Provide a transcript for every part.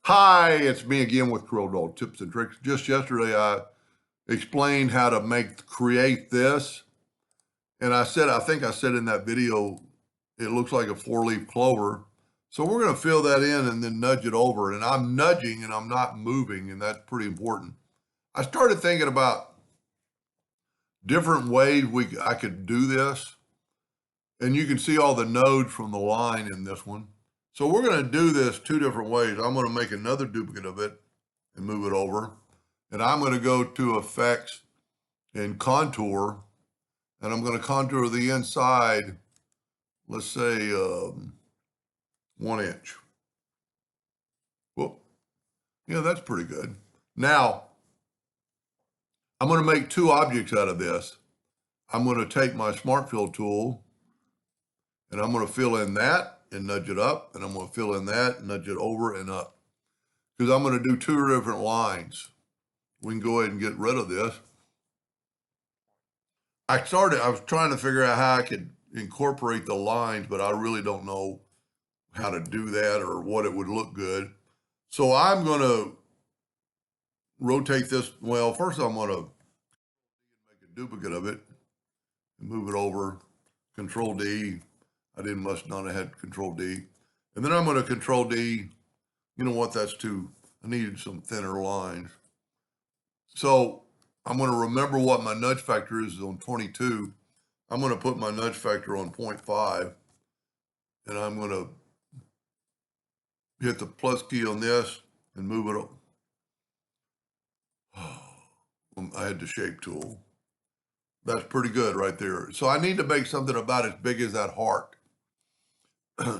Hi, it's me again with Corel Tips and Tricks. Just yesterday, I explained how to create this. And I think I said in that video, it looks like a 4-leaf clover. So we're going to fill that in and then nudge it over. And I'm nudging and I'm not moving, and that's pretty important. I started thinking about different ways I could do this. And you can see all the nodes from the line in this one. So we're going to do this two different ways. I'm going to make another duplicate of it and move it over. And I'm going to go to Effects and Contour. And I'm going to contour the inside, let's say 1 inch. Whoop. Yeah, that's pretty good. Now, I'm going to make two objects out of this. I'm going to take my Smart Fill tool and I'm going to fill in that and nudge it up. And I'm going to fill in that and nudge it over and up. Because I'm going to do two different lines. We can go ahead and get rid of this. I was trying to figure out how I could incorporate the lines, but I really don't know how to do that or what it would look good. So I'm going to rotate this. Well, first I'm going to make a duplicate of it and move it over. Control D. Must not have had Control D. And then I'm going to Control D. You know what? I needed some thinner lines. So I'm going to remember what my nudge factor is on 22. I'm going to put my nudge factor on 0.5. And I'm going to hit the plus key on this and move it up. I had the shape tool. That's pretty good right there. So I need to make something about as big as that heart.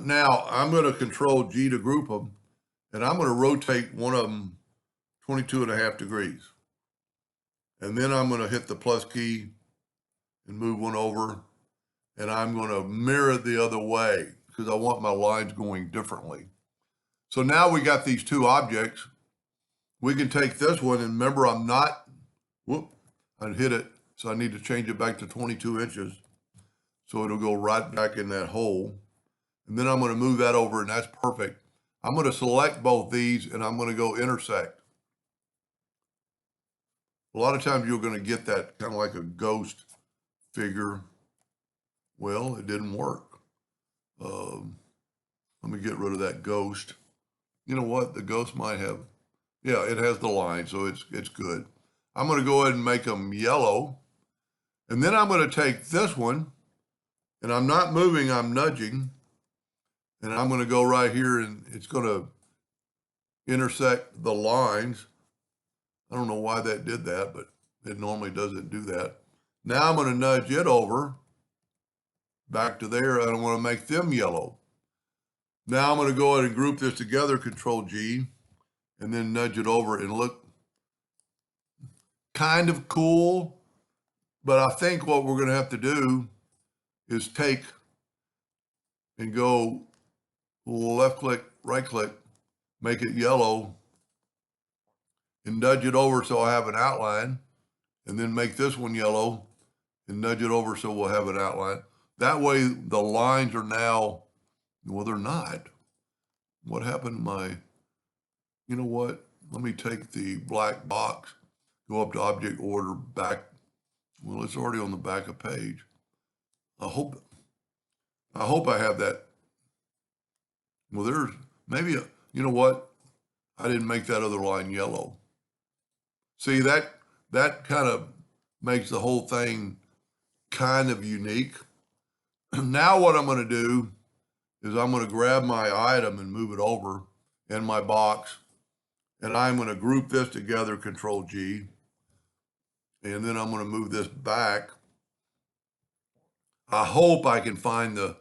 Now I'm going to Control G to group them, and I'm going to rotate one of them 22.5 degrees. And then I'm going to hit the plus key and move one over, and I'm going to mirror it the other way because I want my lines going differently. So now we got these two objects. We can take this one, and remember I hit it, so I need to change it back to 22 inches. So it'll go right back in that hole. And then I'm going to move that over, and that's perfect. I'm going to select both these, and I'm going to go intersect. A lot of times you're going to get that kind of like a ghost figure. Well, it didn't work. Let me get rid of that ghost. You know what? The ghost might have, yeah, it has the line, so it's good. I'm going to go ahead and make them yellow. And then I'm going to take this one, and I'm not moving, I'm nudging. And I'm going to go right here, and it's going to intersect the lines. I don't know why that did that, but it normally doesn't do that. Now I'm going to nudge it over back to there. I don't want to make them yellow. Now I'm going to go ahead and group this together, Control G, and then nudge it over and look kind of cool. But I think what we're going to have to do is take and go left click, right click, make it yellow, and nudge it over so I have an outline, and then make this one yellow and nudge it over so we'll have an outline. That way the lines are now, well, they're not. What happened to you know what? Let me take the black box, go up to Object Order, back. Well, it's already on the back of page. I hope I have that. Well, there's maybe, you know what? I didn't make that other line yellow. See, that kind of makes the whole thing kind of unique. Now what I'm going to do is I'm going to grab my item and move it over in my box, and I'm going to group this together, Control G, and then I'm going to move this back. I hope I can find the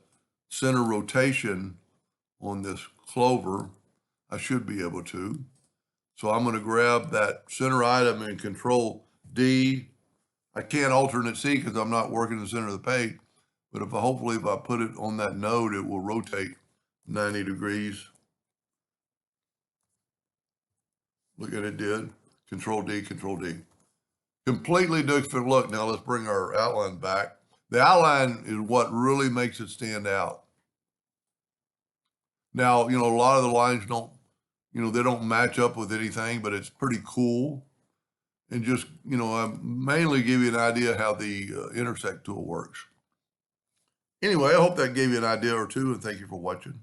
center rotation on this clover. I should be able to. So I'm going to grab that center item and Control D. I can't alternate C because I'm not working in the center of the page. But hopefully if I put it on that node, it will rotate 90 degrees. Look at it did. Control D, Control D. Completely different look. Now let's bring our outline back. The outline is what really makes it stand out. Now, you know, a lot of the lines don't, You know, they don't match up with anything, but it's pretty cool. And just, you know, I mainly give you an idea how the intersect tool works. Anyway, I hope that gave you an idea or two, and thank you for watching.